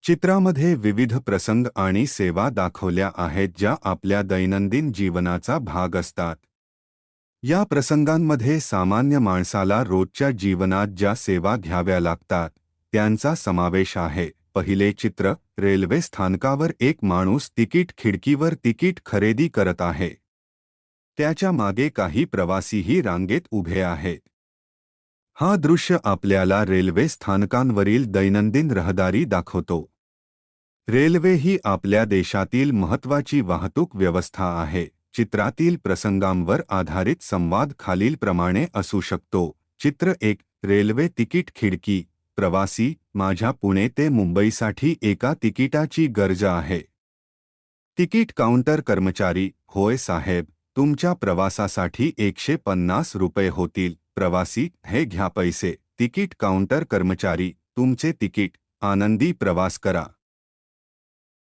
चित्रामध्ये विविध प्रसंग आणि सेवा दाखवल्या आहेत ज्या आपल्या दैनंदिन जीवनाचा भाग असतात. या प्रसंगांमध्ये सामान्य माणसाला रोजच्या जीवनात ज्या सेवा घ्याव्या लागतात त्यांचा समावेश आहे. पहिले चित्र, रेल्वे स्थानकावर एक माणूस तिकीट खिडकीवर तिकीट खरेदी करत आहे. त्याच्या मागे काही प्रवासीही रांगेत उभे आहेत. हा दृश्य आपल्याला रेल्वे स्थानकांवरील दैनंदिन रहदारी दाखवतो. रेल्वे ही आपल्या देशातील महत्त्वाची वाहतूक व्यवस्था आहे. चित्रातील प्रसंगांवर आधारित संवाद खालीलप्रमाणे असू शकतो. चित्र 1, रेल्वे तिकीट खिडकी. प्रवासी, माझ्या पुणे ते मुंबईसाठी एका तिकिटाची गरज आहे. तिकीट काउंटर कर्मचारी, होय साहेब, तुमच्या प्रवासासाठी 150 रुपये होतील. प्रवासी, हे घ्या पैसे. तिकीट काउंटर कर्मचारी, तुमचे तिकीट. आनंदी प्रवास करा.